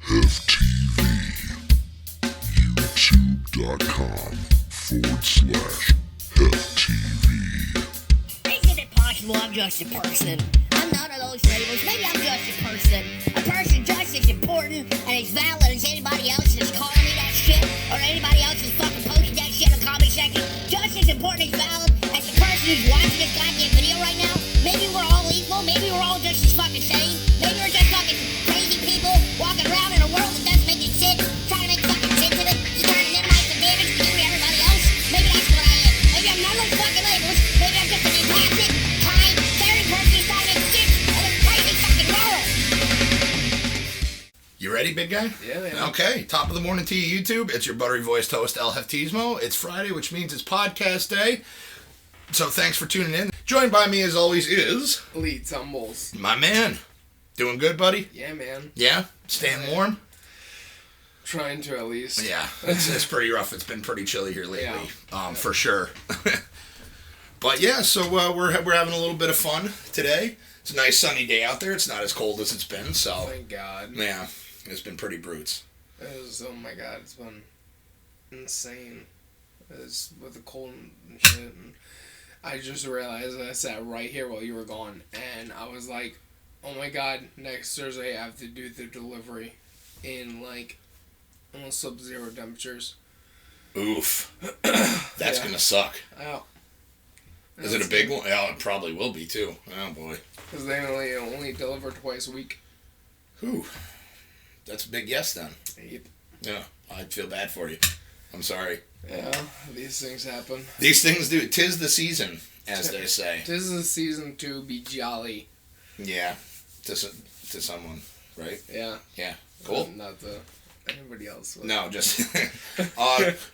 HefTV, youtube.com/HefTV. Isn't it possible I'm just a person? I'm none of those labels. Maybe I'm just a person. A person just as important and as valid as anybody else that's calling me that shit, or anybody else who's fucking posting that shit in the comment section. Just as important as valid as the person who's watching this goddamn video right now. Maybe we're all equal. Maybe we're all just as fucking sane. Maybe we're just fucking crazy people walking around in a world that doesn't make any sense, trying to make fucking sense of it, just trying to minimize the damage to you and everybody else. Maybe that's what I am. Maybe I'm none of those fucking labels. Maybe I'm just an empathic, kind, caring person who's trying to make sense of this crazy fucking world. You ready, big guy? Yeah, man. Okay, top of the morning to you, YouTube. It's your buttery voiced host, HefTV. It's Friday, which means it's podcast day. So thanks for tuning in. Joined by me, as always, is... Lee Tumbles. my man. Doing good, buddy? Yeah, man. Yeah? Staying warm? Trying to, at least. Yeah, it's pretty rough. It's been pretty chilly here lately, for sure. But yeah, so we're having a little bit of fun today. It's a nice sunny day out there. It's not as cold as it's been, so... Thank God. Yeah, it's been pretty brutes. Oh my God, it's been insane. It's with the cold and shit. And I just realized that I sat right here while you were gone, and I was like, oh my God, next Thursday I have to do the delivery in like almost sub-zero temperatures. Oof. That's gonna suck. Oh. Is it a big one? Yeah, it probably will be too. Oh boy. Because they only deliver twice a week. Whew. That's a big yes then. Yep. Yeah, I feel bad for you. I'm sorry. Yeah, these things happen. These things do. 'Tis the season, as they say. This is the season to be jolly. Yeah, to someone, right? Yeah. Yeah. Cool. Not to anybody else. But. No, just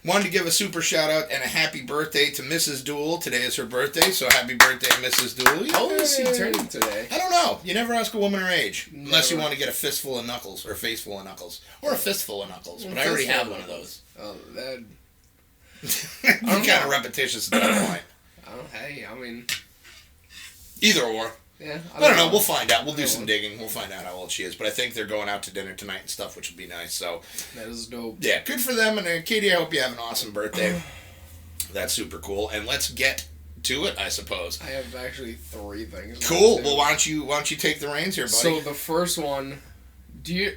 wanted to give a super shout out and a happy birthday to Mrs. Dool. Today is her birthday, so happy birthday, Mrs. Dool. How old is she turning today? I don't know. You never ask a woman her age. Never. Unless you want to get a fistful of knuckles, or a faceful of knuckles. Or a fistful of knuckles. But I already have one of those. Oh, that... You're kind of repetitious at that point. Hey, I mean... Either or. Yeah. I don't know. We'll find out. We'll do some digging. We'll find out how old she is. But I think they're going out to dinner tonight and stuff, which would be nice. So that is dope. Yeah, good for them. And Katie, I hope you have an awesome birthday. That's super cool. And let's get to it, I suppose. I have actually 3 things. Cool. Well, why don't you take the reins here, buddy? So the first one,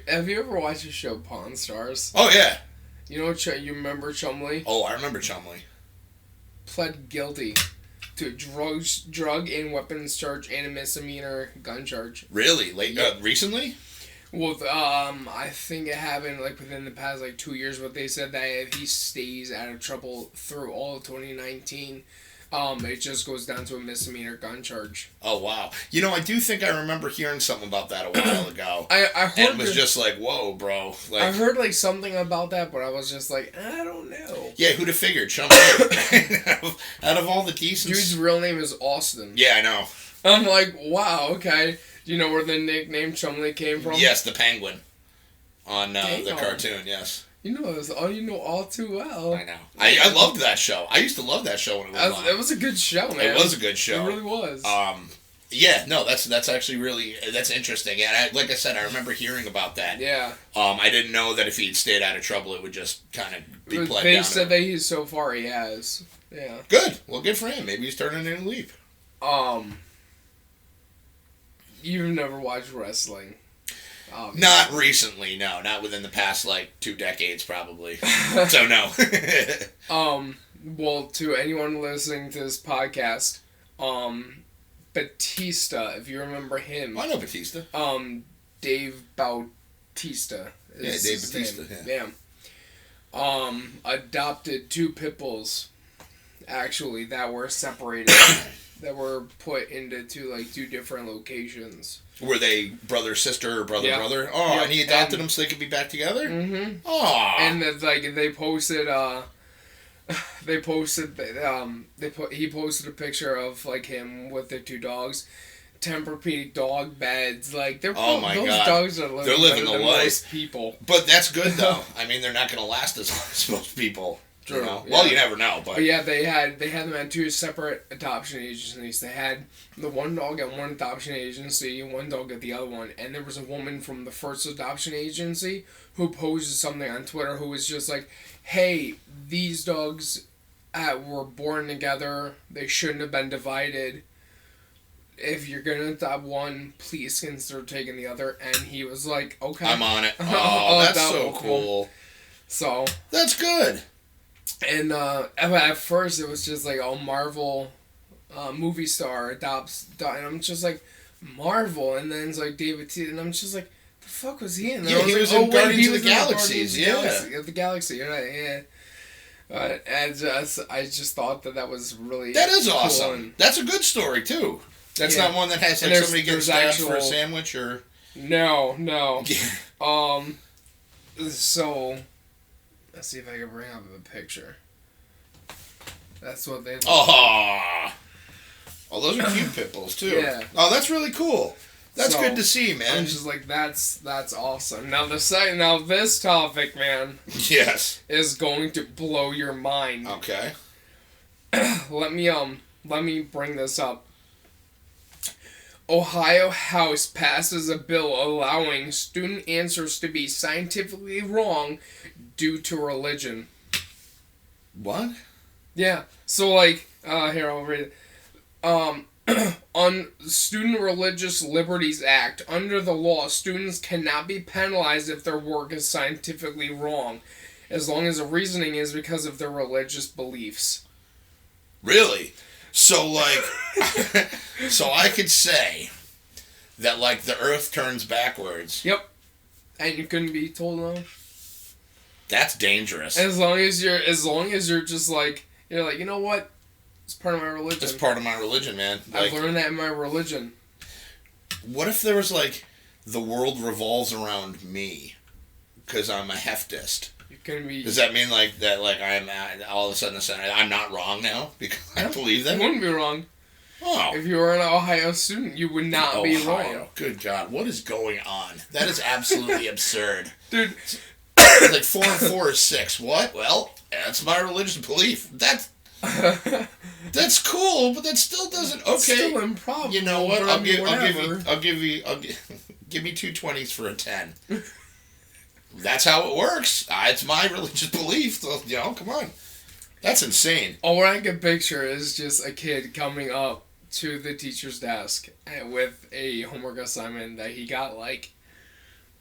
have you ever watched the show Pawn Stars? Oh yeah. You know, you remember Chumley? Oh, I remember Chumley. Pled guilty to drug and weapons charge and a misdemeanor gun charge. Really? Recently? Well, I think it happened like within the past 2 years. But they said that if he stays out of trouble through all of 2019, it just goes down to a misdemeanor gun charge. Oh wow! You know, I do think I remember hearing something about that a while ago. I heard and was just like, "Whoa, bro!" Like, I heard something about that, but I was just like, I don't know. Yeah, who'd have figured? Chumley. Out of all the decent dude's real name is Austin. Yeah, I know. I'm like, wow, okay. Do you know where the nickname Chumley came from? Yes, the penguin on the cartoon. Yes. You know this. Oh, you know all too well. I know. I loved that show. I used to love that show when it was on. It was a good show, man. It was a good show. It really was. Yeah, no, that's actually really that's interesting. And like I said, I remember hearing about that. Yeah. I didn't know that if he'd stayed out of trouble, it would just kind of be played down. They said that he's so far he has. Yeah. Good. Well, good for him. Maybe he's turning in a leap. You've never watched wrestling. Not recently, no. Not within the past, 2 decades, probably. So, no. Well, to anyone listening to this podcast, Batista, if you remember him. I know Batista. Dave Bautista. Yeah, Dave Batista, yeah. Adopted 2 pit bulls, actually, that were separated. That were put into 2 different locations. Were they brother-sister or brother-brother? Oh, yep. And he adopted them so they could be back together? Mm-hmm. Oh. And they posted, he posted a picture of, him with their 2 dogs. Tempur-Pedic dog beds. Those dogs are living the than life. most people. But that's good, though. I mean, they're not going to last as long as most people. True. You know? Yeah. Well, you never know, but yeah, they had them at 2 separate adoption agencies. They had the one dog at one adoption agency and one dog at the other one. And there was a woman from the first adoption agency who posted something on Twitter who was just like, "Hey, these dogs were born together. They shouldn't have been divided. If you're gonna adopt one, please consider taking the other." And he was like, "Okay, I'm on it." Oh, that's so cool. So that's good. And at first it was just like, oh, Marvel movie star adopts, and I'm just like, Marvel, and then it's like David T, and I'm just like, the fuck was he in? Yeah, he was in Guardians of the Galaxies. The Galaxy, right? Yeah. I just thought that was really that is cool. awesome. And that's a good story too. That's not one that has like somebody gets stabbed for a sandwich or. No. So. Let's see if I can bring up a picture. That's what they look like. Oh, those are cute pit bulls too. Yeah. Oh, that's really cool. That's good to see, man. I'm just like, that's awesome. Now this topic, man. Yes. Is going to blow your mind. Okay. Let me bring this up. Ohio House passes a bill allowing student answers to be scientifically wrong due to religion. What? Yeah. So, like, here, I'll read it. On Student Religious Liberties Act, under the law, students cannot be penalized if their work is scientifically wrong, as long as the reasoning is because of their religious beliefs. Really? So, like, so I could say that, like, the Earth turns backwards. Yep. And you couldn't be told no. That's dangerous. As long as you're just like, you're like, you know what? It's part of my religion. It's part of my religion, man. Like, I've learned that in my religion. What if there was, like, the world revolves around me because I'm a heftist? You couldn't be... Does that mean, like, that, like, I'm all of a sudden I'm not wrong now? Because I don't believe that. You wouldn't be wrong. Oh. If you were an Ohio student, you would not be wrong. Good God. What is going on? That is absolutely absurd. Dude. Like 4 and 4 is 6. What? Well, that's my religious belief. That's cool, but that still doesn't. Okay. It's still improbable. You know what? I'll give you 2 20s for a 10. That's how it works. It's my religious belief. So, you know, come on. That's insane. All I can picture is just a kid coming up to the teacher's desk with a homework assignment that he got like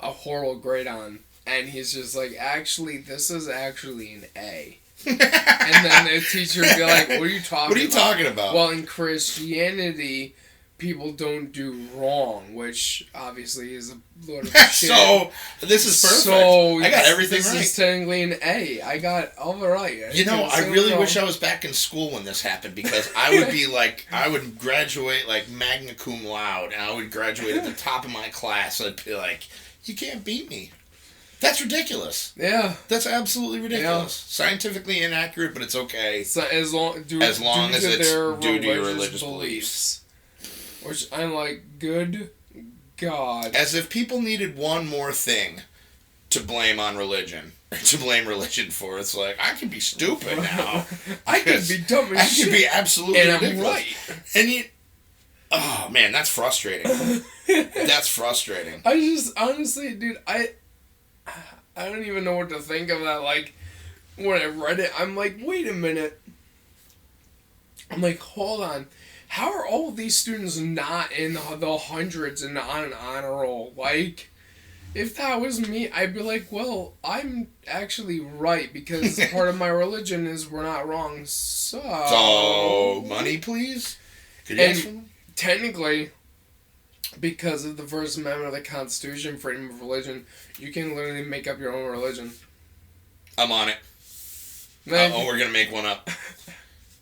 a horrible grade on. And he's just like, actually, this is actually an A. And then the teacher would be like, what are you talking about? Well, in Christianity, people don't do wrong, which obviously is a load of shit. So, this is perfect. So, I got everything right. This is technically an A. I got all the right. You know, I really wish I was back in school when this happened, because I would be like, I would graduate like magna cum laude, and I would graduate at the top of my class. I'd be like, you can't beat me. That's ridiculous. Yeah. That's absolutely ridiculous. Yeah. Scientifically inaccurate, but it's okay. So as long as it's due to your religious beliefs. Which I'm like, good God. As if people needed one more thing to blame on religion. To blame religion for. It's like, I can be stupid now. I can be dumb as shit. I can be absolutely ridiculous. I'm right. And you... Oh, man, that's frustrating. That's frustrating. I just, honestly, dude, I don't even know what to think of that. Like, when I read it, I'm like, wait a minute. I'm like, hold on. How are all of these students not in the hundreds and on an honor roll? Like, if that was me, I'd be like, well, I'm actually right, because part of my religion is we're not wrong, So, money, please? Could you ask for them? Technically, because of the First Amendment of the Constitution, freedom of religion, you can literally make up your own religion. I'm on it. We're going to make one up.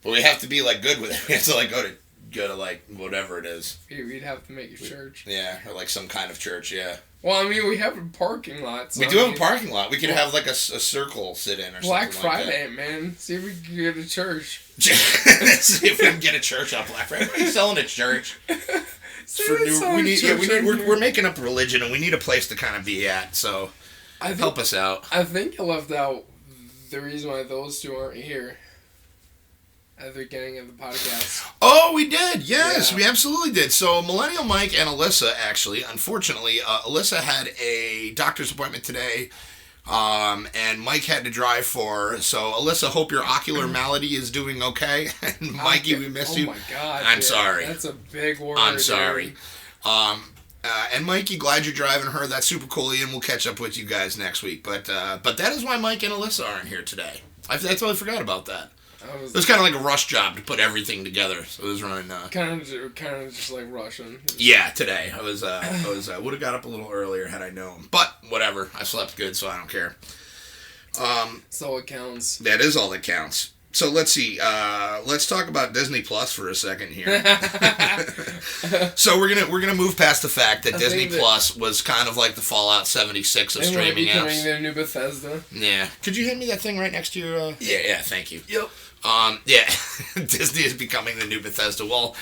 But we have to be, like, good with it. We have to, like, go to like, whatever it is. We'd have to make a church. Yeah, or, like, some kind of church, yeah. Well, I mean, we have a parking lot. So we do have a parking lot. We could have, like, a circle sit in or Black something Friday, like that. Man. See if we can get a church. See if we can get a church on Black Friday. We're selling a church. We're making up religion, and we need a place to kind of be at, so help us out. I think you left out the reason why those two aren't here at the beginning of the podcast. Oh, we did. Yes, Yeah. we absolutely did. So Millennial Mike and Alyssa, actually, unfortunately, Alyssa had a doctor's appointment today, and Mike had to drive for her. So Alyssa, hope your ocular malady is doing okay. And Mikey, we missed you. Oh my God. I'm sorry. That's a big word. I'm sorry. And Mikey, glad you're driving her. That's super cool, and we'll catch up with you guys next week. But that is why Mike and Alyssa aren't here today. I totally forgot about that. It was kind of like a rush job to put everything together. So it was running. Kind of just like rushing. Yeah, today I was would have got up a little earlier had I known, but whatever. I slept good, so I don't care. That's all it counts. That is all that counts. So let's see. Let's talk about Disney Plus for a second here. So we're gonna move past the fact that Disney Plus was kind of like the Fallout 76 of streaming apps. Becoming their new Bethesda. Yeah. Could you hand me that thing right next to your? Yeah. Thank you. Yep. Yeah. Disney is becoming the new Bethesda. Well,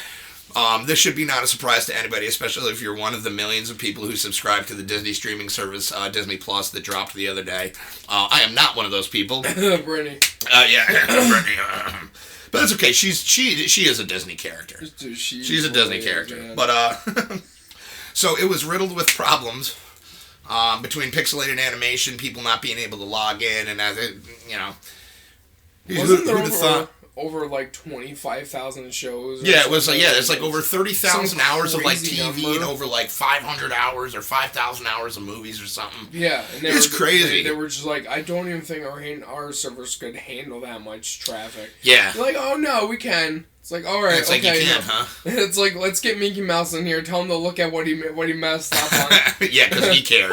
this should be not a surprise to anybody, especially if you're one of the millions of people who subscribe to the Disney streaming service, Disney Plus, that dropped the other day. I am not one of those people. Brittany. Yeah, Brittany. But that's okay. She is a Disney character. She's a Disney character. Man. But so it was riddled with problems between pixelated animation, people not being able to log in, and Wasn't there over like 25,000 shows? Yeah, it was like it's like over 30,000 hours of like TV number. And over like 500 hours or 5,000 hours of movies or something. Yeah, and it's crazy. They were just like, I don't even think our servers could handle that much traffic. Yeah, they're like, oh no, we can. It's like, all right, it's like okay, you can, huh? It's like, let's get Mickey Mouse in here. Tell him to look at what he messed up on. Yeah, because he cares.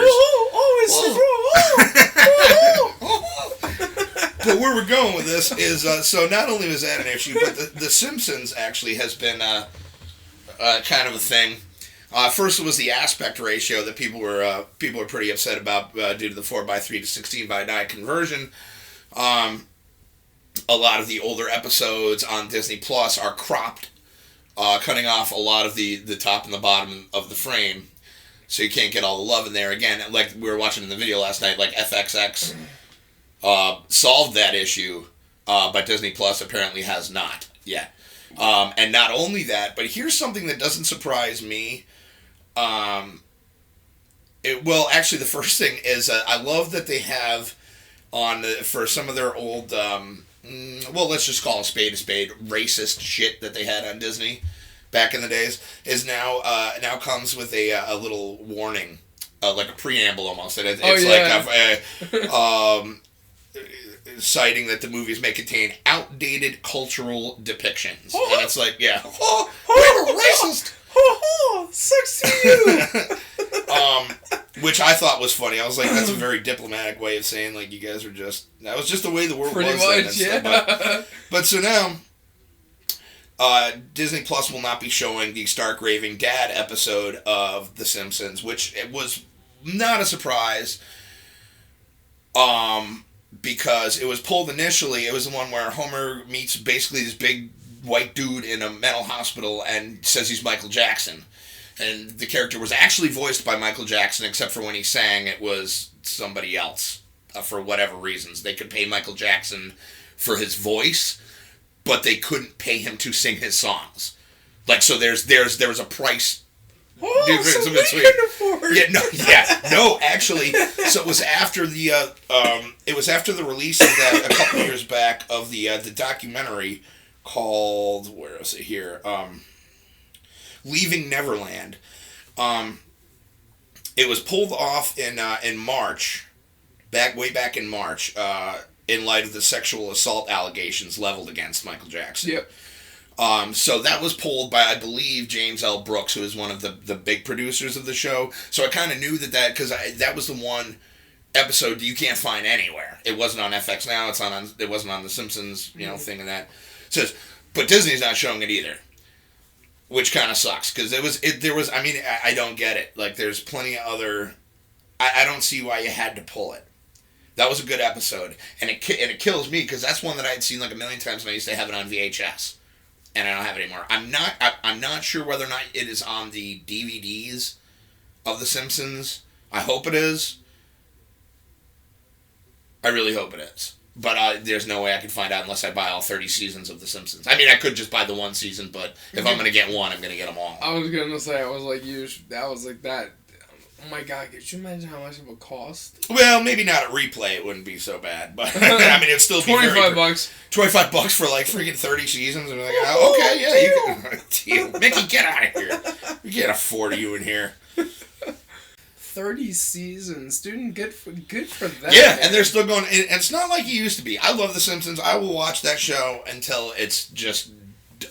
But where we're going with this is, so not only was that an issue, but the Simpsons actually has been kind of a thing. First, it was the aspect ratio that people were pretty upset about due to the 4:3 to 16:9 conversion. A lot of the older episodes on Disney Plus are cropped, cutting off a lot of the top and the bottom of the frame, so you can't get all the love in there. Again, like we were watching in the video last night, like FXX solved that issue, but Disney Plus apparently has not yet. And not only that, but here's something that doesn't surprise me. Actually, the first thing is I love that they have for some of their old, let's just call a spade, racist shit that they had on Disney back in the days, is now comes with a little warning, like a preamble almost. It's citing that the movies may contain outdated cultural depictions. And it's like, yeah, we're racist. Sucks to you. Which I thought was funny. I was like, that's a very diplomatic way of saying, like, you guys were that was just the way the world pretty was much, then. Yeah. But so now, Disney Plus will not be showing the Stark Raving Dad episode of The Simpsons, which it was not a surprise. Because it was pulled initially, it was the one where Homer meets basically this big white dude in a mental hospital and says he's Michael Jackson. And the character was actually voiced by Michael Jackson, except for when he sang, it was somebody else, for whatever reasons. They could pay Michael Jackson for his voice, but they couldn't pay him to sing his songs. Like, so there was a price. So we couldn't afford. Actually, so it was after the release of that a couple years back of the documentary called, where is it here? Leaving Neverland. It was pulled off in March, way back in March, in light of the sexual assault allegations leveled against Michael Jackson. Yep. So that was pulled by, I believe, James L. Brooks, who is one of the big producers of the show. So I kind of knew that because that was the one episode you can't find anywhere. It wasn't on FX now. It wasn't on the Simpsons, thing and that. But Disney's not showing it either, which kind of sucks because there was. I mean, I don't get it. Like, there's plenty of other. I don't see why you had to pull it. That was a good episode, and it kills me because that's one that I had seen like a million times when I used to have it on VHS. And I don't have it anymore. I'm not sure whether or not it is on the DVDs of The Simpsons. I hope it is. I really hope it is. But there's no way I can find out unless I buy all 30 seasons of The Simpsons. I mean, I could just buy the one season, but if I'm going to get one, I'm going to get them all. I was going to say, I was like that. Oh my God, could you imagine how much it would cost? Well, maybe not a replay, it wouldn't be so bad. But, I mean, it'd still be $25. $25 for, like, freaking 30 seasons. And I'm like, oh, okay, yeah, you can. Deal. Mickey, get out of here. We can't afford you in here. 30 seasons, dude. Good for that. Yeah, man. and they're still going. It's not like it used to be. I love The Simpsons. I will watch that show until it's just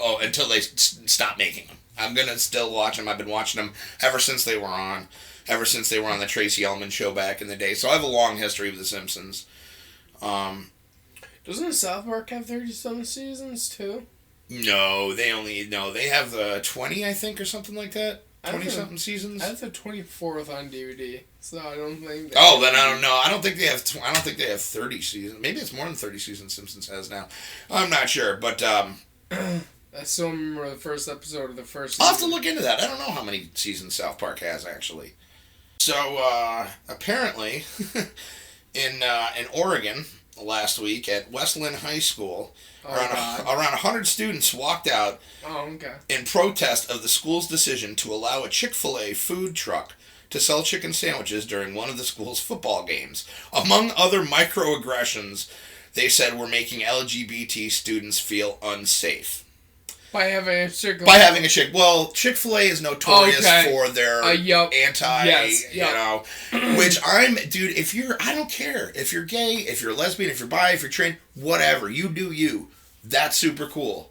until they stop making them. I'm gonna still watch them. I've been watching them ever since they were on. Ever since they were on the Tracy Ullman show back in the day. So I have a long history with The Simpsons. Doesn't South Park have 30-some seasons too? No, they have 20, I think, or something like that. 20-something seasons. I have the 24th on DVD, so I don't think. Oh, then I don't know. I don't think they have 30 seasons. Maybe it's more than 30 seasons Simpsons has now. I'm not sure, but I still remember the first episode of the first season. I'll have to look into that. I don't know how many seasons South Park has actually. So apparently, in Oregon last week at Westland High School, around 100 students walked out in protest of the school's decision to allow a Chick-fil-A food truck to sell chicken sandwiches during one of the school's football games. Among other microaggressions, they said were making LGBT students feel unsafe. By having a Chick-fil-A. Well, Chick-fil-A is notorious for their which I don't care. If you're gay, if you're lesbian, if you're bi, if you're trans, whatever, you do you. That's super cool.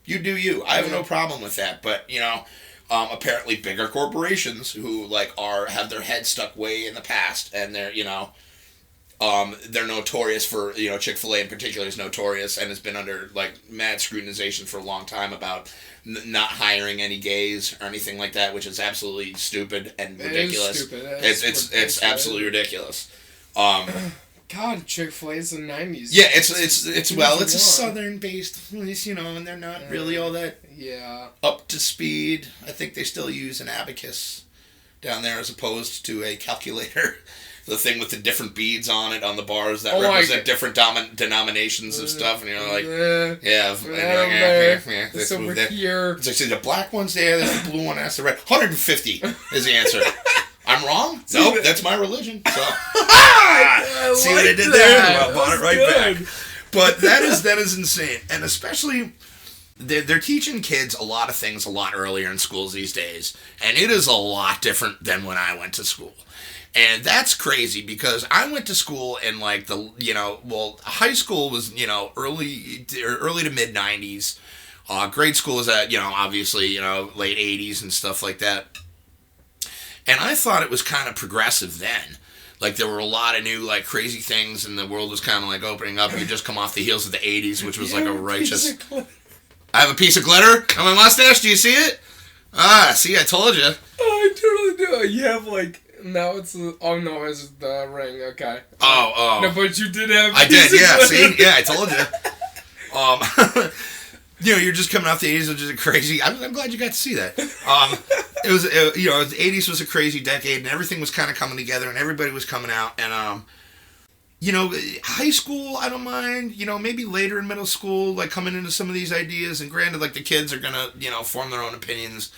You do you. I have no problem with that. But, apparently bigger corporations who, have their head stuck way in the past, and they're notorious for, Chick-fil-A in particular is notorious and has been under, mad scrutinization for a long time about not hiring any gays or anything like that, which is absolutely stupid and ridiculous. It is stupid. It's absolutely ridiculous. God, Chick-fil-A is the 90s. Yeah, it's a southern-based place, and they're not really all that up to speed. I think they still use an abacus down there as opposed to a calculator. The thing with the different beads on it on the bars that represent different denominations of stuff, and you're like, it's over here. It's like, the black one's there, there's the blue one, that's the red. 150 is the answer. I'm wrong? Nope, that's my religion. So. See what I did there? I bought it right back. But that is insane, and especially. They're teaching kids a lot of things a lot earlier in schools these days, and it is a lot different than when I went to school. And that's crazy because I went to school in high school was, early to mid 90s. Grade school was at, obviously, late 80s and stuff like that. And I thought it was kind of progressive then. There were a lot of new, crazy things, and the world was kind of, opening up. You just come off the heels of the 80s, which was, a righteous... I have a piece of glitter on my mustache. Do you see it? See, I told you. Oh, I totally do. You have, now it's the... Oh, no, it's the ring. Okay. Oh. No, but you did have... I did, yeah. See? Yeah, I told you. You're just coming off the 80s, which is crazy. I'm glad you got to see that. The 80s was a crazy decade, and everything was kind of coming together, and everybody was coming out, and, high school, I don't mind, maybe later in middle school, coming into some of these ideas, and granted, the kids are gonna, form their own opinions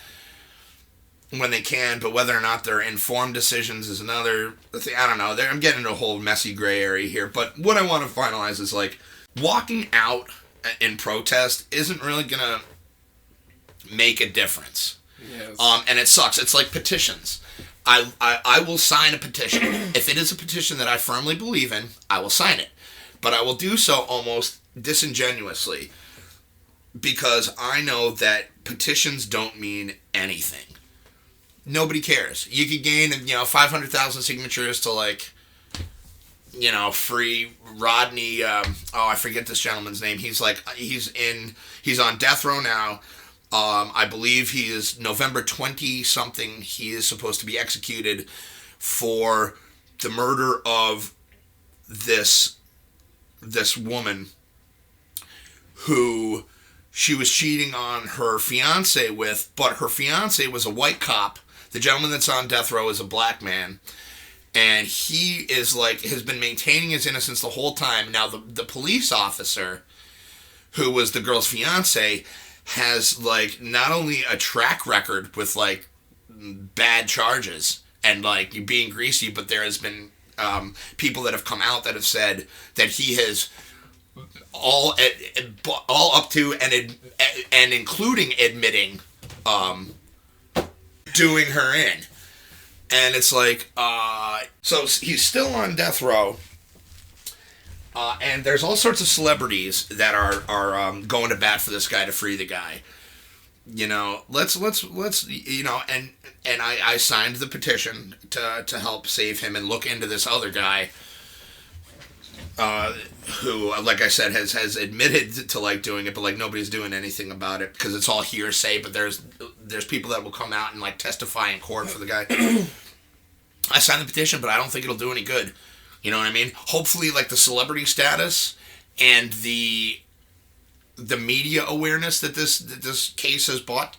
when they can, but whether or not they're informed decisions is another thing. I don't know. I'm getting into a whole messy gray area here, but what I want to finalize is, walking out in protest isn't really gonna make a difference. Yes. And it sucks. It's like petitions. I will sign a petition. If it is a petition that I firmly believe in, I will sign it. But I will do so almost disingenuously because I know that petitions don't mean anything. Nobody cares. You could gain, 500,000 signatures to, free Rodney, I forget this gentleman's name. He's on death row now. I believe he is November 20-something. He is supposed to be executed for the murder of this woman who she was cheating on her fiance with, but her fiance was a white cop. The gentleman that's on death row is a black man. And he is like, has been maintaining his innocence the whole time. Now, the police officer, who was the girl's fiance, has, like, not only a track record with, like, bad charges and, like, being greasy, but there has been people that have come out that have said that he has all up to and including admitting doing her in. And it's like, so he's still on death row. And there's all sorts of celebrities that are going to bat for this guy to free the guy. You know, let's you know, and I signed the petition to help save him and look into this other guy who, like I said, has admitted to like doing it, but like nobody's doing anything about it because it's all hearsay. But there's people that will come out and like testify in court for the guy. I signed the petition, but I don't think it'll do any good. You know what I mean? Hopefully, like the celebrity status and the media awareness that this case has brought,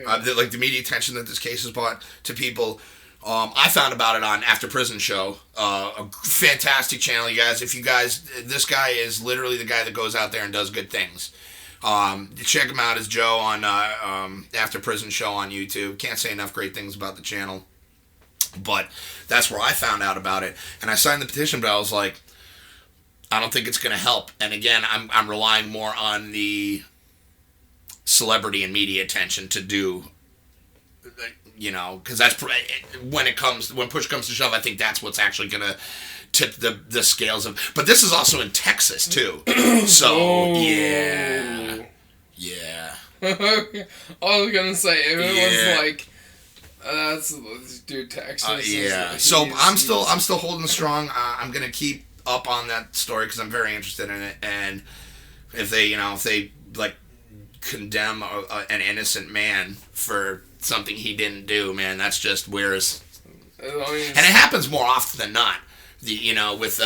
like the media attention that this case has brought to people. I found about it on After Prison Show, a fantastic channel, you guys. If you guys, this guy is literally the guy that goes out there and does good things. Check him out as Joe on After Prison Show on YouTube. Can't say enough great things about the channel. But that's where I found out about it. And I signed the petition, but I was like, I don't think it's going to help. And again, I'm relying more on the celebrity and media attention to do, you know, because that's when push comes to shove, I think that's what's actually going to tip the scales of. But this is also in Texas too. So, yeah. I was going to say, if it was like, dude, Texas. Yeah. So I'm still holding strong. I'm gonna keep up on that story because I'm very interested in it. And if they like condemn an innocent man for something he didn't do, man, that's just and it happens more often than not. With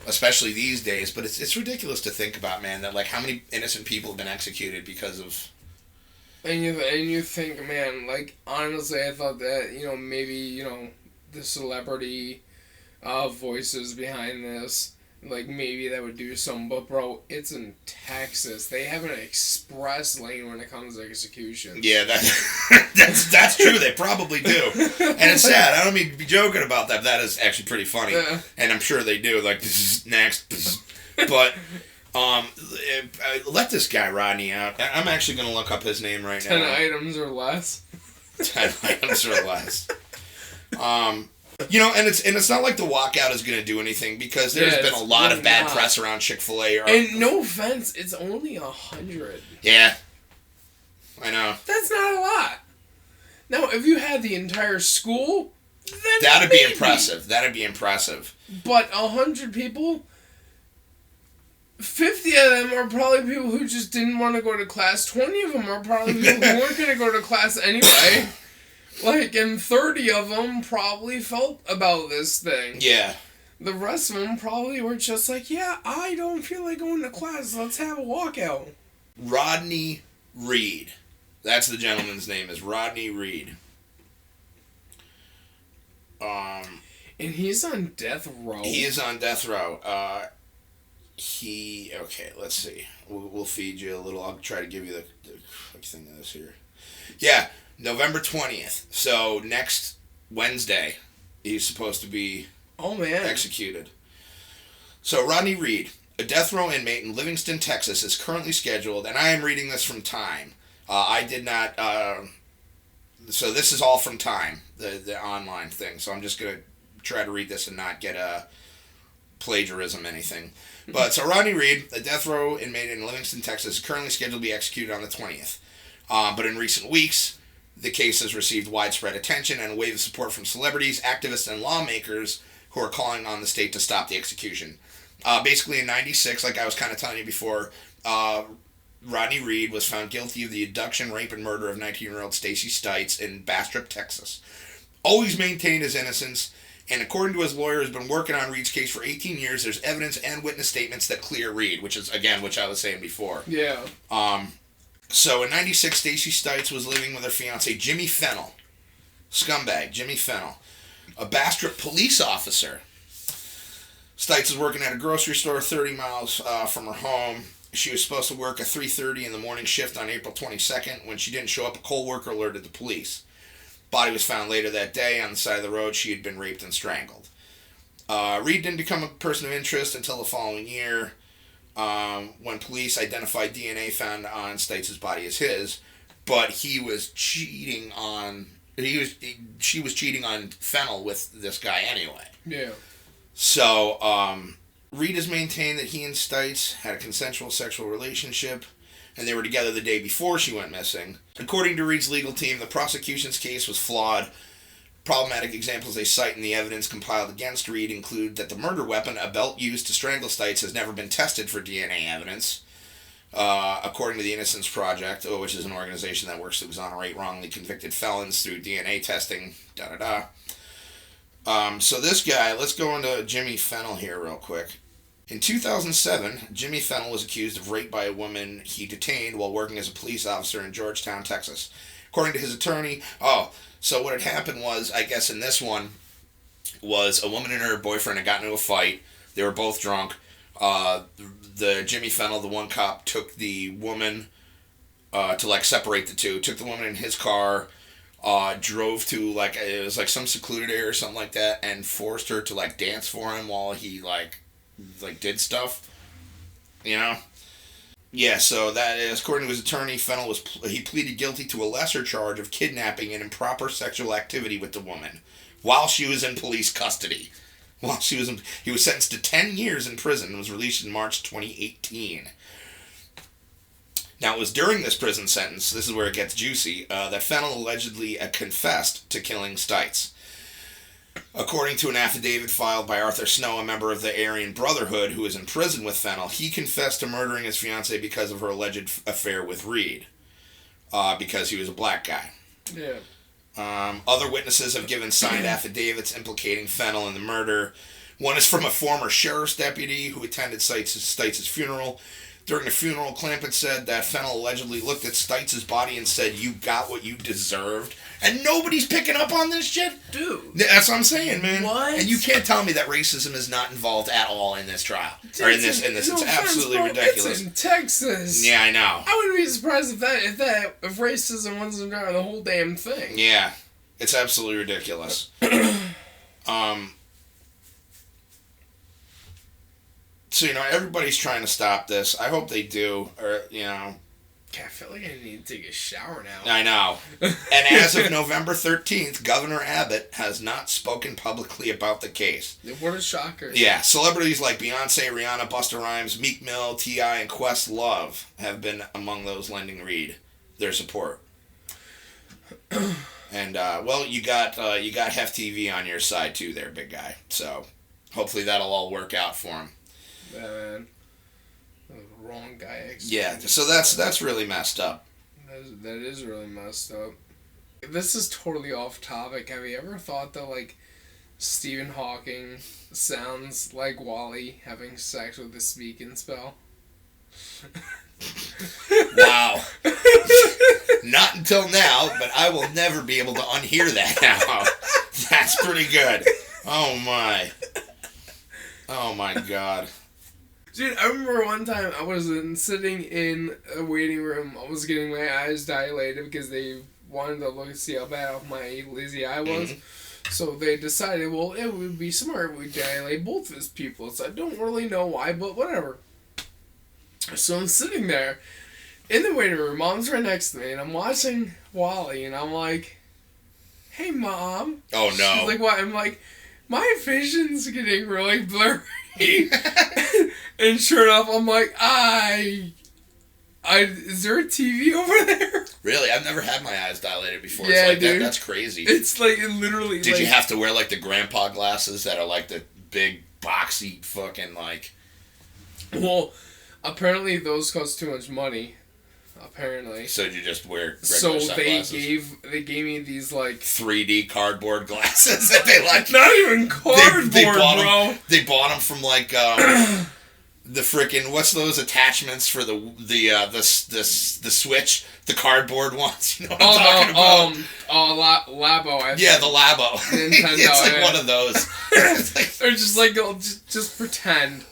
especially these days. But it's ridiculous to think about, man. That like how many innocent people have been executed because of. And you think, man, like, honestly, I thought that, maybe, the celebrity voices behind this, like, maybe that would do something. But, bro, it's in Texas. They have an express lane when it comes to execution. Yeah, that's true. They probably do. And it's sad. I don't mean to be joking about that. That is actually pretty funny. And I'm sure they do. Like, this is next. But... let this guy Rodney out. I'm actually going to look up his name right 10 now. 10 items or less. 10 items or less. And it's not like the walkout is going to do anything because there's been a lot of bad press around Chick-fil-A. And no offense, it's only 100. Yeah, I know. That's not a lot. Now, if you had the entire school, then that'd be impressive. That'd be impressive. But 100 people. 50 of them are probably people who just didn't want to go to class. 20 of them are probably people who weren't going to go to class anyway. And 30 of them probably felt about this thing. Yeah. The rest of them probably were just like, yeah, I don't feel like going to class. Let's have a walkout. Rodney Reed. That's the gentleman's name, is Rodney Reed. And he's on death row. He is on death row. Okay, let's see. We'll feed you a little. I'll try to give you the quick thing of this here. Yeah, November 20th. So next Wednesday, he's supposed to be executed. So Rodney Reed, a death row inmate in Livingston, Texas, is currently scheduled, and I am reading this from Time. I did not. So this is all from Time, the online thing. So I'm just gonna try to read this and not get plagiarism anything. But so Rodney Reed, a death row inmate in Livingston, Texas, is currently scheduled to be executed on the 20th. But in recent weeks, the case has received widespread attention and a wave of support from celebrities, activists, and lawmakers who are calling on the state to stop the execution. Basically, in '96, like I was kind of telling you before, Rodney Reed was found guilty of the abduction, rape, and murder of 19-year-old Stacy Stites in Bastrop, Texas. Always maintained his innocence. And according to his lawyer, has been working on Reed's case for 18 years. There's evidence and witness statements that clear Reed, which I was saying before. Yeah. So in '96, Stacy Stites was living with her fiance Jimmy Fennell, scumbag Jimmy Fennell, A Bastrop police officer. Stites is working at a grocery store 30 miles from her home. She was supposed to work a 3:30 in the morning shift on April 22nd. When she didn't show up, a co-worker alerted the police. Body was found later that day on the side of the road. She had been raped and strangled. Reed didn't become a person of interest until the following year, when police identified DNA found on Stites' body as his, but he was cheating on... She was cheating on Fennel with this guy anyway. Yeah. So, Reed has maintained that he and Stites had a consensual sexual relationship, and they were together the day before she went missing. According to Reed's legal team, the prosecution's case was flawed. Problematic examples they cite in the evidence compiled against Reed include that the murder weapon, a belt used to strangle Stites, has never been tested for DNA evidence. According to the Innocence Project, which is an organization that works to exonerate wrongly convicted felons through DNA testing, so this guy, let's go into Jimmy Fennel here real quick. In 2007, Jimmy Fennel was accused of rape by a woman he detained while working as a police officer in Georgetown, Texas. According to his attorney, so what had happened was, I guess in this one, was a woman and her boyfriend had gotten into a fight. They were both drunk. The Jimmy Fennel, the one cop, took the woman to like separate the two. Took the woman in his car, drove to like it was like some secluded area or something like that, and forced her to like dance for him while he like did stuff. You know. Yeah, so that is, according to his attorney, Fennel he pleaded guilty to a lesser charge of kidnapping and improper sexual activity with the woman while she was in police custody. He was sentenced to 10 years in prison and was released in March 2018. Now, it was during this prison sentence, this is where it gets juicy, that Fennel allegedly confessed to killing Stites. According to an affidavit filed by Arthur Snow, a member of the Aryan Brotherhood who was in prison with Fennel, he confessed to murdering his fiancée because of her alleged affair with Reed, because he was a black guy. Yeah. Other witnesses have given signed affidavits implicating Fennel in the murder. One is from a former sheriff's deputy who attended Stites' funeral. During the funeral, Clampett said that Fennel allegedly looked at Stites' body and said, "You got what you deserved." And nobody's picking up on this shit? Dude. That's what I'm saying, man. What? And you can't tell me that racism is not involved at all in this trial. Or in this. It's absolutely ridiculous. It's in Texas. Yeah, I know. I wouldn't be surprised if racism wasn't driving the whole damn thing. Yeah. It's absolutely ridiculous. So, everybody's trying to stop this. I hope they do. Or, I feel like I need to take a shower now. I know. And as of November 13th, Governor Abbott has not spoken publicly about the case. What a shocker. Yeah, celebrities like Beyonce, Rihanna, Busta Rhymes, Meek Mill, T.I., and Questlove have been among those lending Reed their support. And, you got HefTV on your side, too, there, big guy. So, hopefully that'll all work out for him. Yeah, man. Wrong guy. Yeah, so that's really messed up. That is really messed up. This is totally off topic. Have you ever thought that, Stephen Hawking sounds like Wally having sex with a speak and spell? Wow. Not until now, but I will never be able to unhear that now. That's pretty good. Oh my God. Dude, I remember one time I was sitting in a waiting room. I was getting my eyes dilated because they wanted to see how bad off my lazy eye was. Mm-hmm. So they decided, well, it would be smart if we dilate both of his pupils. I don't really know why, but whatever. So I'm sitting there in the waiting room. Mom's right next to me, and I'm watching Wally, and I'm like, "Hey, Mom." Oh, no. She's like, "What?" I'm like, "My vision's getting really blurry." And sure enough, I'm like, is there a TV over there? Really? I've never had my eyes dilated before. Yeah, it's dude. That's crazy. It's literally. Did you have to wear the grandpa glasses that are the big boxy fucking Well, apparently those cost too much money. Apparently. So you just wear regular sunglasses? They gave me these 3D cardboard glasses that they Not even cardboard, they bought bro. They bought them from the freaking, what's those attachments for the Switch, the cardboard ones? You know what I'm talking about? Labo. Yeah, the Labo. Nintendo, it's like one of those. Or just like just pretend.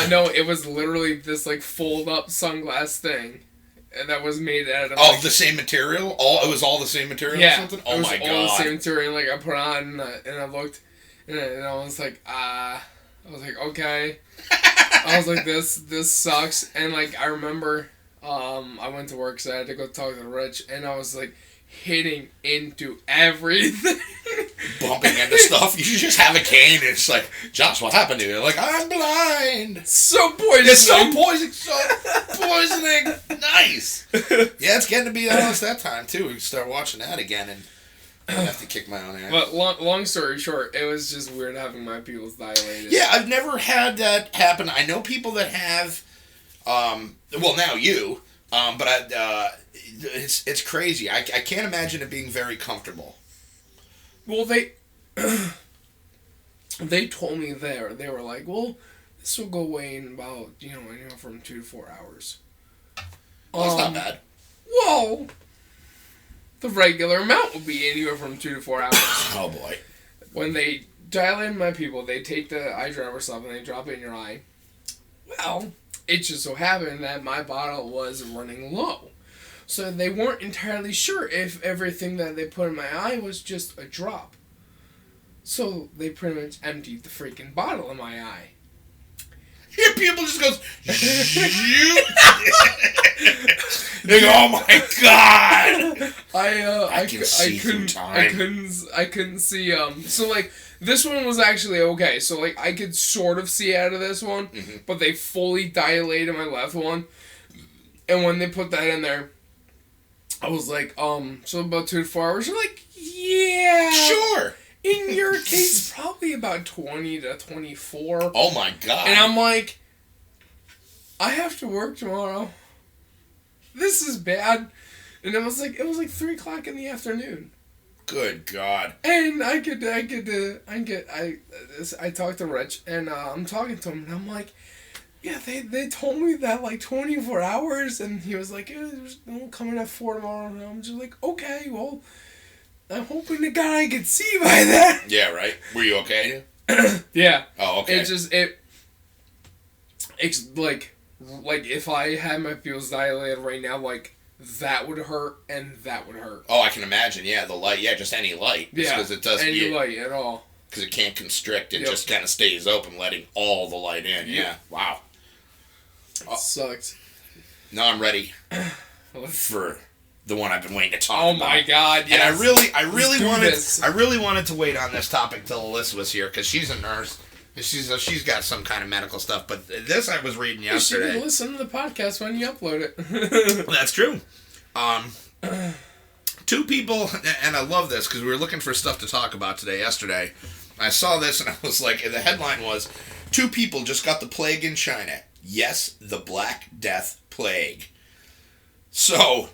No, it was literally this like fold up sunglass thing. That was made out of the same material. It was all the same material. Yeah, or something. Oh my god! All the same material. Like I put on and I looked, and I was like, okay. I was like, this sucks. And like I remember, I went to work, so I had to go talk to Rich, and I was like hitting into everything. Bumping into stuff. You should just have a cane and it's like, Josh, what happened to you? Like, I'm blind. So poisoning. It's so poisoning. So poisoning. Nice. Yeah, it's getting to be almost that time, too. We can start watching that again and I have to kick my own ass. But long story short, it was just weird having my pupils dilated. Yeah, I've never had that happen. I know people that have, well, now you, but it's crazy. I can't imagine it being very comfortable. Well, they told me they were like, well, this will go away in about, anywhere from 2 to 4 hours. Well, that's not bad. Well, the regular amount would be anywhere from 2 to 4 hours. Oh, boy. When they dilate my pupil, they take the eye dropper stuff and they drop it in your eye. Well, it just so happened that my bottle was running low. So they weren't entirely sure if everything that they put in my eye was just a drop. So they pretty much emptied the freaking bottle in my eye. Your pupil just goes, they go, oh my god! I couldn't see. So like this one was actually okay. So like I could sort of see out of this one, but they fully dilated my left one. And when they put that in there, I was like, so about 2 to 4 hours. You're like, yeah, sure. In your case, probably about 20 to 24. Oh my god. And I'm like, I have to work tomorrow. This is bad. And it was like 3 o'clock in the afternoon. Good God. And I talked to Rich, and I'm talking to him, and I'm like, yeah, they told me that like 24 hours, and he was like, we'll come in at 4 tomorrow, and I'm just like, okay, well, I'm hoping to God I can see by then. Yeah, right. Were you okay? Yeah. Oh, okay. It's like if I had my pupils dilated right now, like that would hurt and that would hurt. Oh, I can imagine. Yeah, the light. Yeah, just any light. Yeah, because it doesn't. Any light at all. Because it can't constrict. It just kind of stays open, letting all the light in. Yeah. Wow. It sucks. Now I'm ready for the one I've been waiting to talk about. Oh my God! Yes. And I really wanted to wait on this topic till Alyssa was here because she's a nurse. She's got some kind of medical stuff. But this I was reading yesterday. You should listen to the podcast when you upload it. That's true. 2 people, and I love this because we were looking for stuff to talk about yesterday. I saw this and I was like, the headline was, 2 people just got the plague in China. Yes, the Black Death Plague. So,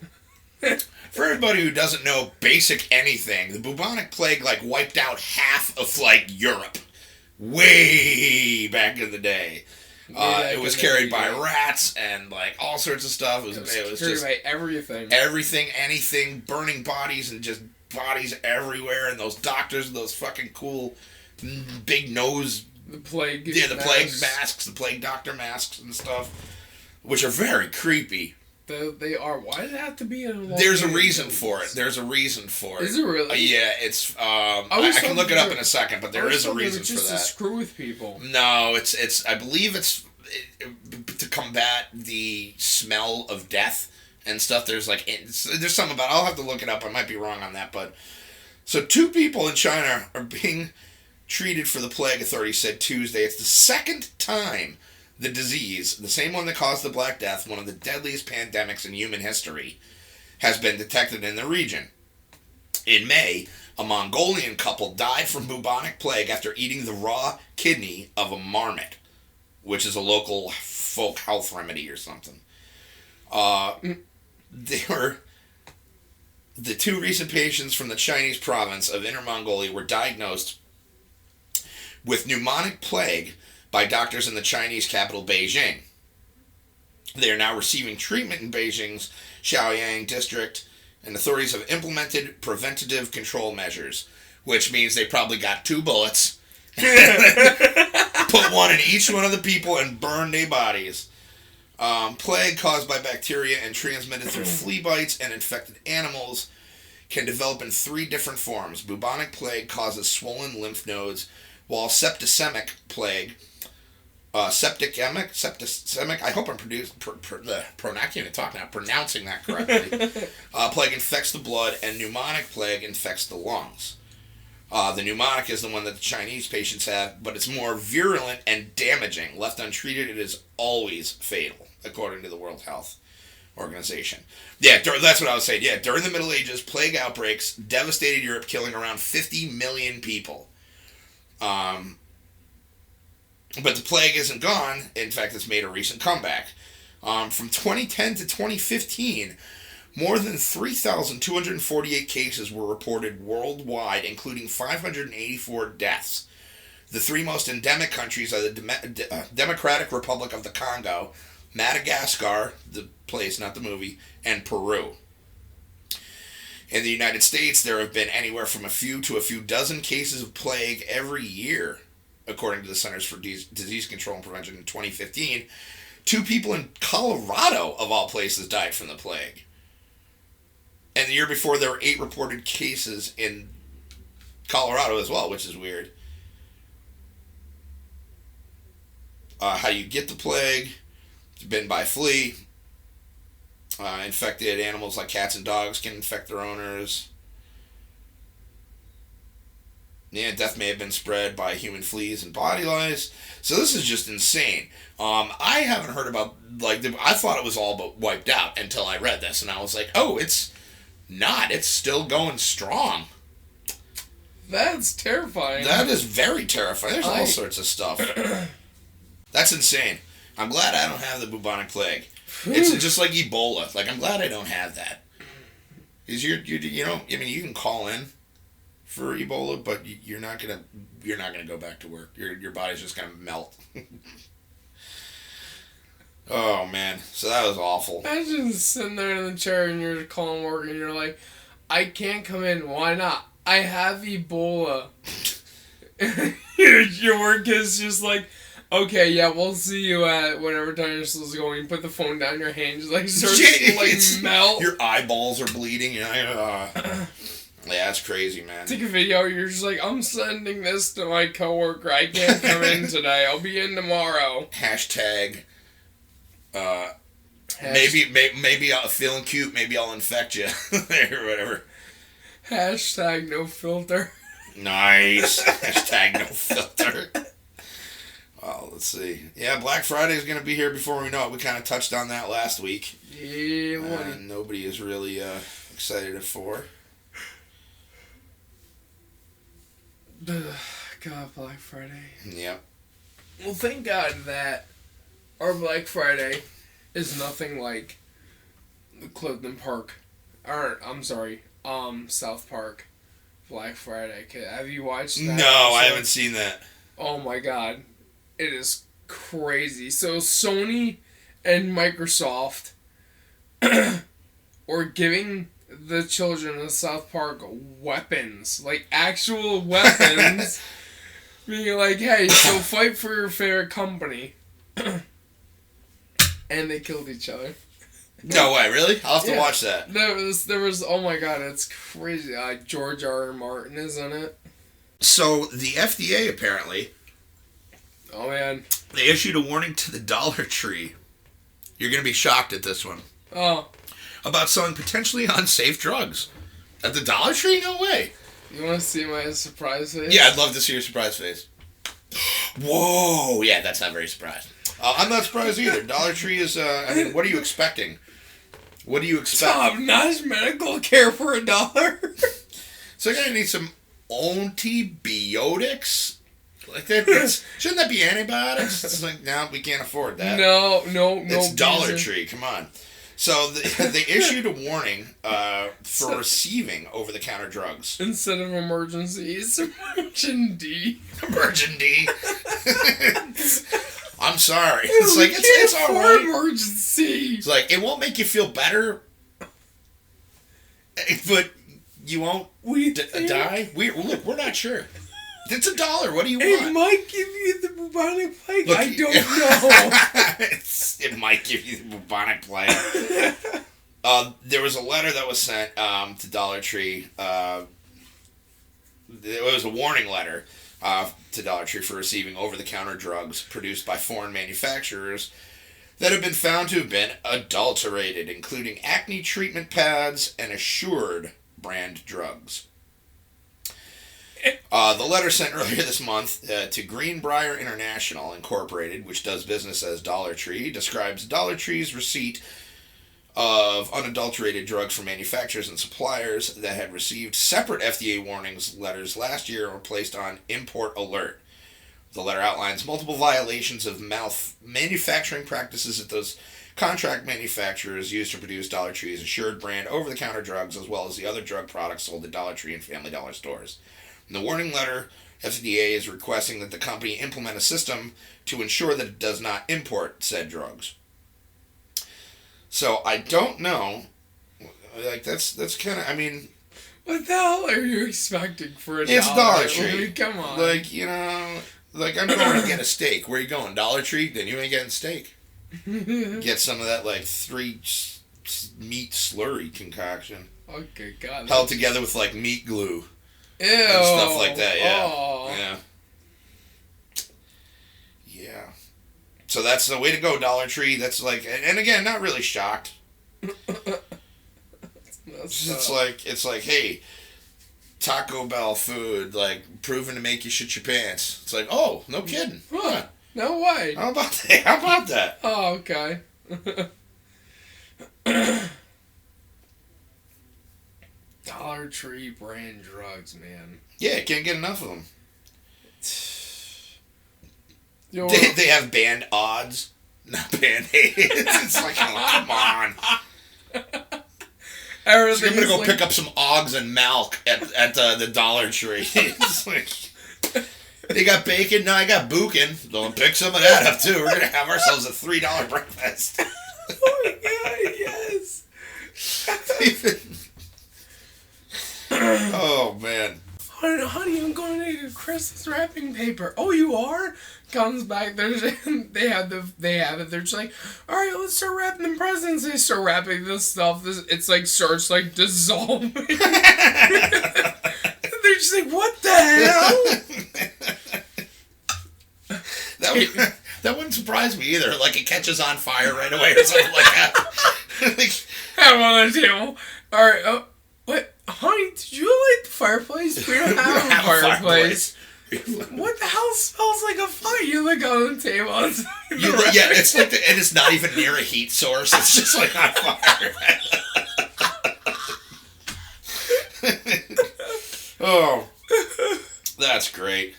for everybody who doesn't know basic anything, the bubonic plague wiped out half of Europe. Way back in the day. It was carried by rats and all sorts of stuff. It was carried just by everything. Everything, anything, burning bodies and just bodies everywhere. And those doctors with those fucking cool big nose. The plague. Yeah, the plague masks, the plague doctor masks and stuff, which are very creepy. They are. Why does it have to be in a There's a reason for it. There's a reason for it. Is it really? Yeah, it's. I can look it up in a second, but there is a reason for that. Just to screw with people. No, it's. I believe it's to combat the smell of death and stuff. There's there's something about. I'll have to look it up. I might be wrong on that, but so 2 people in China are being treated for the plague. Authorities said Tuesday. It's the second time the disease, the same one that caused the Black Death, one of the deadliest pandemics in human history, has been detected in the region. In May, a Mongolian couple died from bubonic plague after eating the raw kidney of a marmot, which is a local folk health remedy or something. The 2 recent patients from the Chinese province of Inner Mongolia were diagnosed with pneumonic plague by doctors in the Chinese capital, Beijing. They are now receiving treatment in Beijing's Shaoyang district, and authorities have implemented preventative control measures, which means they probably got 2 bullets, put one in each one of the people, and burned their bodies. Plague caused by bacteria and transmitted through flea bites and infected animals can develop in 3 different forms. Bubonic plague causes swollen lymph nodes, while septicemic plague, septicemic, I hope I'm pronouncing that correctly. Plague infects the blood, and pneumonic plague infects the lungs. The pneumonic is the one that the Chinese patients have, but it's more virulent and damaging. Left untreated, it is always fatal, according to the World Health Organization. Yeah, that's what I was saying. Yeah, during the Middle Ages, plague outbreaks devastated Europe, killing around 50 million people. But the plague isn't gone. In fact, it's made a recent comeback. From 2010 to 2015, more than 3,248 cases were reported worldwide, including 584 deaths. The 3 most endemic countries are the Democratic Republic of the Congo, Madagascar, the place, not the movie, and Peru. In the United States, there have been anywhere from a few to a few dozen cases of plague every year, according to the Centers for Disease Control and Prevention in 2015. 2 people in Colorado, of all places, died from the plague. And the year before, there were 8 reported cases in Colorado as well, which is weird. How you get the plague: it's bitten by a flea. Infected animals like cats and dogs can infect their owners. Yeah, death may have been spread by human fleas and body lice. So this is just insane. I haven't heard about, I thought it was all but wiped out until I read this, and I was like, oh, it's not. It's still going strong. That's terrifying. That is very terrifying. There's all sorts of stuff. That's insane. I'm glad I don't have the bubonic plague. It's just like Ebola. I'm glad I don't have that. Because you can call in for Ebola, but you're not gonna go back to work. Your body's just gonna melt. Oh man, so that was awful. Imagine sitting there in the chair and you're calling work and you're like, I can't come in. Why not? I have Ebola. Your work is just like, okay, yeah, we'll see you at whatever time you're supposed to go. You put the phone down, your hand just starts to melt. Your eyeballs are bleeding. Yeah, that's crazy, man. Take a video. You're just like, I'm sending this to my coworker. I can't come in today. I'll be in tomorrow. Hashtag. Maybe I'm feeling cute. Maybe I'll infect you or whatever. Hashtag no filter. Nice. Hashtag no filter. Well, let's see. Yeah, Black Friday is going to be here before we know it. We kind of touched on that last week. Yeah, and nobody is really excited for. God, Black Friday. Yep. Well, thank God that our Black Friday is nothing like the Clifton Park. South Park Black Friday. Have you watched that? No, I haven't seen that. Oh my God. It is crazy. So Sony and Microsoft were giving the children of South Park weapons. Actual weapons. Being like, hey, so fight for your favorite company. And they killed each other. No way, really? I'll have to watch that. There was, oh my God, it's crazy. George R.R. Martin is in it. So, the FDA apparently... Oh, man. They issued a warning to the Dollar Tree. You're going to be shocked at this one. Oh. About selling potentially unsafe drugs. At the Dollar Tree? No way. You want to see my surprise face? Yeah, I'd love to see your surprise face. Whoa! Yeah, that's not very surprised. I'm not surprised either. Dollar Tree is, what are you expecting? What do you expect? Top-notch medical care for $1. So you're going to need some antibiotics? That, shouldn't that be antibiotics? It's like, no, we can't afford that. No. It's Dollar Tree, come on. So they issued a warning for receiving over-the-counter drugs. Instead of emergency, it's emergency. Emergency. I'm sorry. It's like it's all right. Emergency. It's like it won't make you feel better, but you won't die. We're not sure. It's $1. What do you want? It might give you the bubonic plague. Look, I don't know. It might give you the bubonic plague. There was a letter that was sent to Dollar Tree. It was a warning letter to Dollar Tree for receiving over-the-counter drugs produced by foreign manufacturers that have been found to have been adulterated, including acne treatment pads and Assured brand drugs. The letter sent earlier this month to Greenbrier International Incorporated, which does business as Dollar Tree, describes Dollar Tree's receipt of unadulterated drugs from manufacturers and suppliers that had received separate FDA warnings letters last year and were placed on import alert. The letter outlines multiple violations of manufacturing practices that those contract manufacturers use to produce Dollar Tree's Assured brand over-the-counter drugs, as well as the other drug products sold at Dollar Tree and Family Dollar stores. In the warning letter, FDA is requesting that the company implement a system to ensure that it does not import said drugs. So I don't know. Like that's kind of. I mean, what the hell are you expecting for a it's Dollar Tree? I mean, come on. Like like I'm going to get a steak. Where are you going? Dollar Tree? Then you ain't getting steak. Get some of that like 3 meat slurry concoction. Okay, God. Held together with like meat glue. Ew. And stuff like that, yeah. Oh. Yeah. Yeah. So that's the way to go, Dollar Tree. That's like, and again, not really shocked. It's like, hey, Taco Bell food, like, proven to make you shit your pants. It's like, oh, no kidding. Huh. No way. How about that? How about that? Oh, okay. Dollar Tree brand drugs, man. Yeah, can't get enough of them. Yo, They have band odds, not Band-Aids. It's like, oh, come on. So I'm going to go pick up some Oggs and Malk at the Dollar Tree. It's like, they got bacon? No, I got bookin. So pick some of that up, too. We're going to have ourselves a $3 breakfast. Oh, my God, yes. Oh, man. Honey, I'm going to need a Christmas wrapping paper. Oh, you are? Comes back. They have it. They're just like, all right, let's start wrapping the presents. They start wrapping this stuff. It's like starts like dissolving. They're just like, what the hell? That wouldn't surprise me either. Like it catches on fire right away or something like that. Have them on the table. All right. What? Honey, did you light the fireplace? We don't have a fireplace. What the hell smells like a fire? You look on the table. It's like, and it's not even near a heat source. It's just like on fire. Oh, that's great.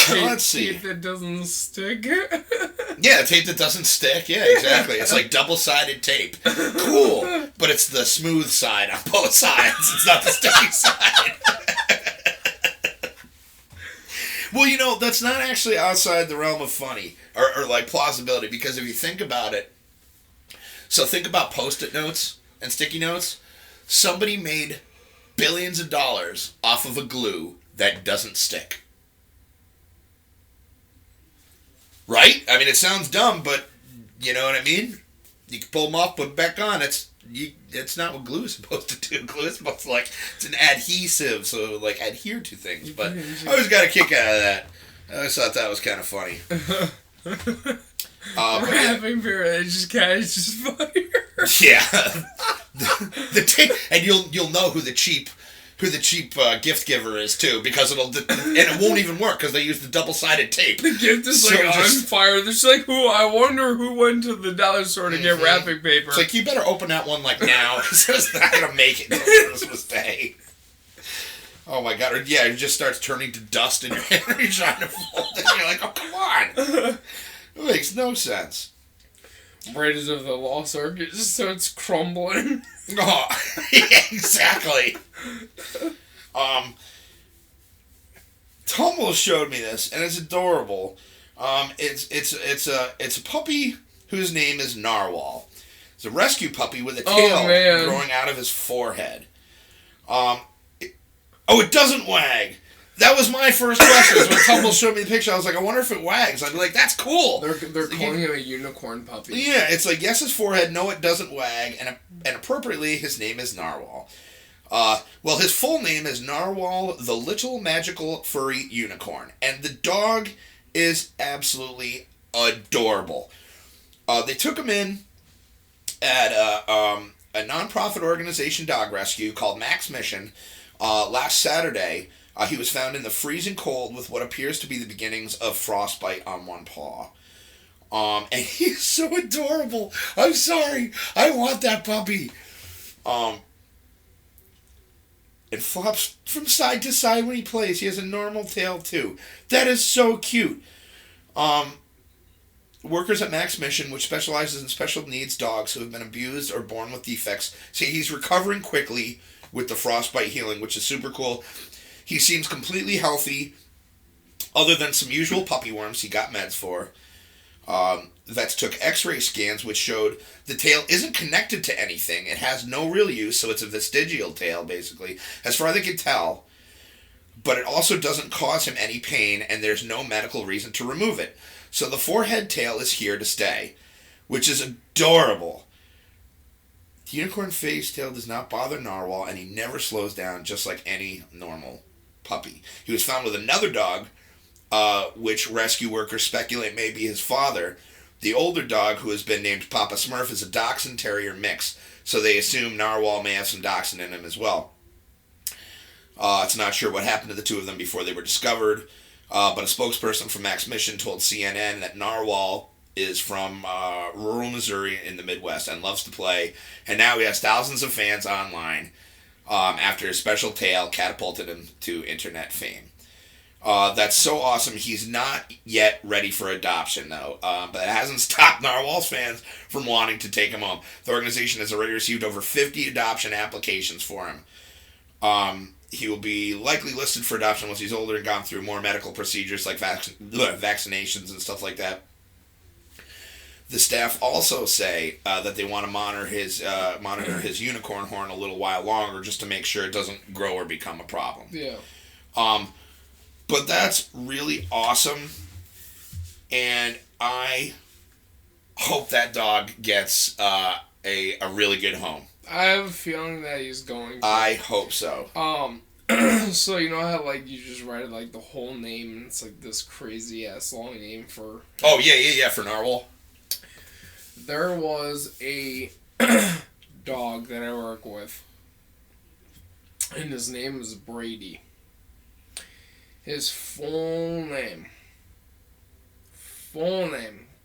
Let's see. Tape that doesn't stick. Yeah, tape that doesn't stick. Yeah, exactly. It's like double-sided tape. Cool. But it's the smooth side on both sides. It's not the sticky side. Well, that's not actually outside the realm of funny or like plausibility, because if you think about it, so think about Post-it notes and sticky notes. Somebody made billions of dollars off of a glue that doesn't stick. Right? I mean, it sounds dumb, but you know what I mean? You can pull them off, put it back on. It's not what glue is supposed to do. Glue is supposed to, like, it's an adhesive, so, like, adhere to things. But I always got a kick out of that. I always thought that was kind of funny. Wrapping paper, it's just catches fire. Yeah. the tape, and you'll know who the cheap gift giver is too, because and it won't even work because they use the double-sided tape. The gift is like on fire. There's like, I wonder who went to the dollar store to get wrapping paper. It's like, you better open that one like now, because it's not gonna make it until Christmas Day. Oh my God! Or, yeah, it just starts turning to dust in your hand when you're trying to fold it. And you're like, oh, come on! It makes no sense. Raiders of the Lost Ark, it just starts crumbling. Oh, yeah, exactly. Tumble showed me this, and it's adorable. It's a puppy whose name is Narwhal. It's a rescue puppy with a tail growing out of his forehead. It doesn't wag. That was my first question. When Tumble showed me the picture, I was like, I wonder if it wags. I'd be like, that's cool. They're calling him a unicorn puppy. Yeah, it's like, yes, his forehead, no, it doesn't wag, and appropriately, his name is Narwhal. Well, his full name is Narwhal, the Little Magical Furry Unicorn, and the dog is absolutely adorable. They took him in at a non-profit organization dog rescue called Max Mission last Saturday. He was found in the freezing cold with what appears to be the beginnings of frostbite on one paw. And he's so adorable. I'm sorry. I want that puppy. It flops from side to side when he plays. He has a normal tail, too. That is so cute. Workers at Max Mission, which specializes in special needs dogs who have been abused or born with defects, say he's recovering quickly with the frostbite healing, which is super cool. He seems completely healthy, other than some usual puppy worms he got meds for. Vets took x-ray scans, which showed the tail isn't connected to anything. It has no real use, so it's a vestigial tail, basically, as far as they can tell. But it also doesn't cause him any pain, and there's no medical reason to remove it. So the forehead tail is here to stay, which is adorable. The unicorn face tail does not bother Narwhal, and he never slows down, just like any normal puppy. He was found with another dog, which rescue workers speculate may be his father. The older dog, who has been named Papa Smurf, is a Dachshund Terrier mix, so they assume Narwhal may have some Dachshund in him as well. It's not sure what happened to the two of them before they were discovered, but a spokesperson from Max Mission told CNN that Narwhal is from rural Missouri in the Midwest and loves to play, and now he has thousands of fans online after his special tale catapulted him to internet fame. That's so awesome. He's not yet ready for adoption, though, but it hasn't stopped Narwhal's fans from wanting to take him home. The organization has already received over 50 adoption applications for him. He will be likely listed for adoption once he's older and gone through more medical procedures like vaccinations and stuff like that. The staff also say that they want to monitor his unicorn horn a little while longer just to make sure it doesn't grow or become a problem. Yeah. But that's really awesome, and I hope that dog gets a really good home. I have a feeling that he's going to. I hope so. So you know how like you just write like the whole name and it's like this crazy ass long name for. Oh yeah, for Narwhal. There was a dog that I work with, and his name is Brady. His full name,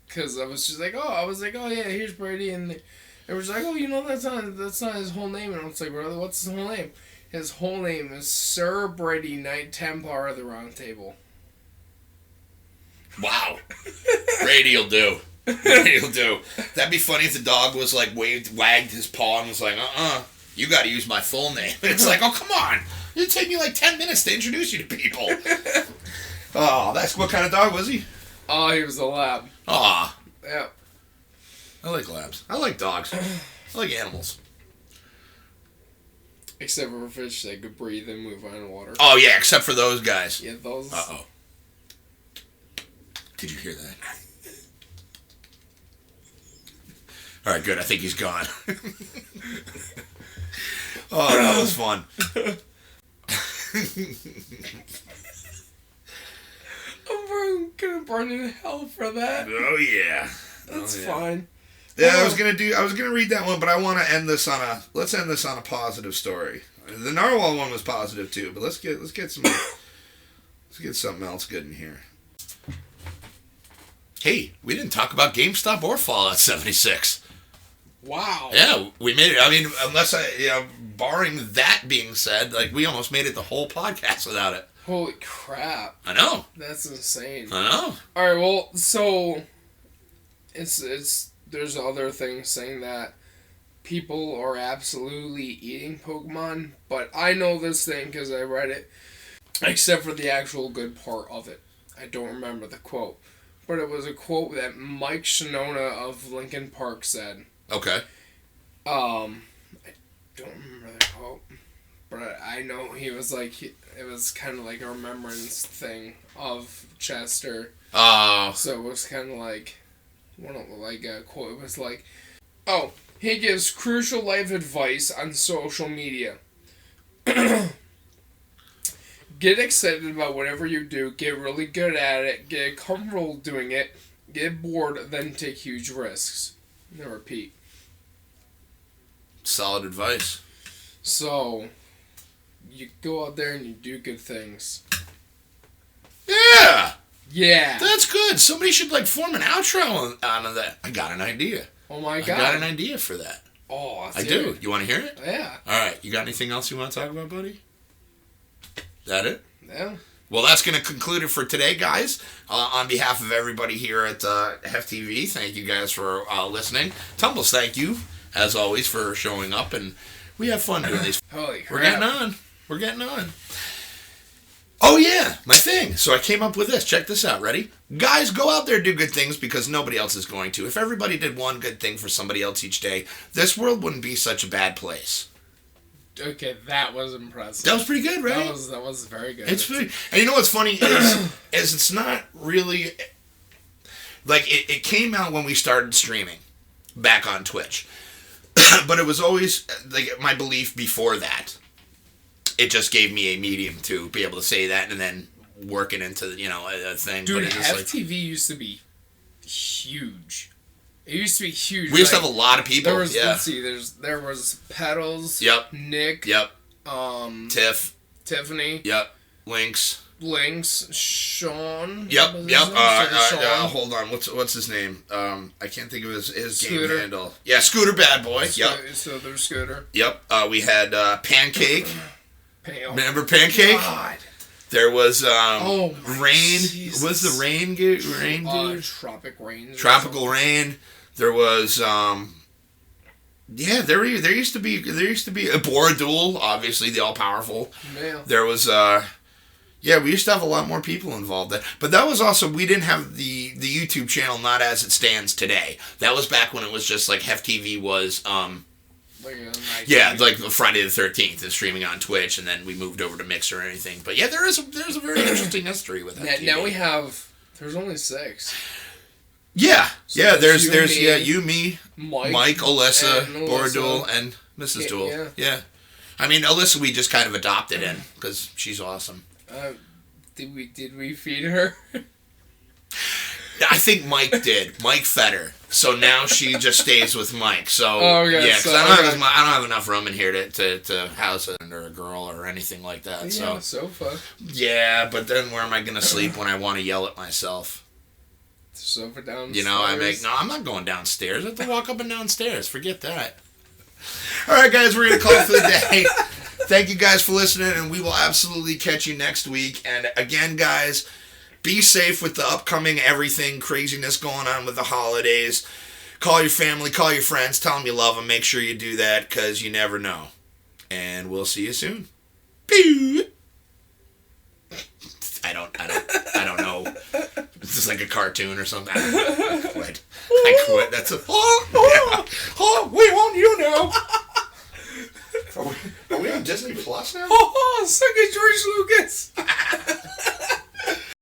because I was just like, oh yeah, here's Brady, and it was like, oh, you know, that's not his whole name, and I was like, brother, what's his whole name? His whole name is Sir Brady, Knight Templar of the Round Table. Wow, Brady'll do. Brady'll do. That'd be funny if the dog was like wagged his paw and was like, you got to use my full name. It's like, oh come on. It'd take me like 10 minutes to introduce you to people. Oh, that's what kind of dog was he? Oh, he was a lab. Aw. Yeah. I like labs. I like dogs. I like animals. Except for fish that could breathe and move on water. Oh, yeah, except for those guys. Yeah, those. Uh-oh. Did you hear that? All right, good. I think he's gone. Oh, that was fun. I'm gonna burn in hell for that. Oh yeah, that's fine. Yeah, I was gonna read that one, but I want to end this on a positive story. The Narwhal one was positive too, but let's get something else good in here. Hey, we didn't talk about GameStop or Fallout 76. Wow. Yeah, we made it. I mean, barring that being said, like we almost made it the whole podcast without it. Holy crap. I know. That's insane. I know. Alright, well, so it's there's other things saying that people are absolutely eating Pokemon, but I know this thing because I read it, except for the actual good part of it. I don't remember the quote, but it was a quote that Mike Shinoda of Linkin Park said. Okay. I don't remember the quote, but I know he was like, it was kind of like a remembrance thing of Chester. Oh. So it was kind of like, like a quote. It was like, oh, he gives crucial life advice on social media. Get excited about whatever you do. Get really good at it. Get comfortable doing it. Get bored, then take huge risks. And repeat. Solid advice. So, you go out there and you do good things. Yeah! Yeah! That's good. Somebody should, like, form an outro on that. I got an idea. Oh my god. I got an idea for that. Oh, I do. You want to hear it? Yeah. Alright. You got anything else you want to talk about, buddy? That it? Yeah. Well, that's going to conclude it for today, guys. On behalf of everybody here at HefTV, thank you guys for listening. Tumbles, thank you, as always, for showing up. And we have fun doing these. Holy crap. We're getting on. Oh, yeah, my thing. So I came up with this. Check this out. Ready? Guys, go out there and do good things because nobody else is going to. If everybody did one good thing for somebody else each day, this world wouldn't be such a bad place. Okay, that was impressive. That was pretty good, right? That was very good. It's pretty, and you know what's funny is it's not really like it came out when we started streaming back on Twitch, but it was always like my belief before that. It just gave me a medium to be able to say that and then work it into a thing. Dude, but HefTV used to be huge. It used to be huge. We used to have a lot of people. There was, yeah. Let's see, there was Petals. Yep. Nick. Yep. Tiffany. Yep. Lynx. Sean. Yep. Sean. Hold on. What's his name? I can't think of his Scooter. game handle. Yeah, Scooter Bad Boy. Yep. So there's Scooter. Yep. We had Pancake. Remember Pancake? God. There was Rain. Jesus. Was the Rain dude? Tropic Rain. Tropical Rain. There was there used to be a Boradul, obviously the all powerful. Yeah. There was we used to have a lot more people involved. But that was also, we didn't have the YouTube channel not as it stands today. That was back when it was just like HefTV was like Friday the 13th and streaming on Twitch, and then we moved over to Mixer and anything. But yeah, there's a very interesting history with that. Now we have, there's only 6. Yeah, So yeah. There's you, me, Mike, Alyssa, Boradul, and Mrs. Duel. Yeah. I mean, Alyssa we just kind of adopted in because she's awesome. Did we feed her? I think Mike did. Mike fed her. So now she just stays with Mike. So because I don't have enough room in here to house a girl or anything like that. Yeah, sofa. Yeah, but then where am I gonna sleep when I want to yell at myself? Sofa downstairs. You know, I'm not going downstairs. I have to walk up and downstairs. Forget that. All right, guys, we're gonna call it for the day. Thank you guys for listening, and we will absolutely catch you next week. And again, guys, be safe with the upcoming everything craziness going on with the holidays. Call your family, call your friends, tell them you love them. Make sure you do that because you never know. And we'll see you soon. Pew! I don't know. This is like a cartoon or something. I quit. That's a. We want you now. Are we on Disney Plus now? Second George Lucas.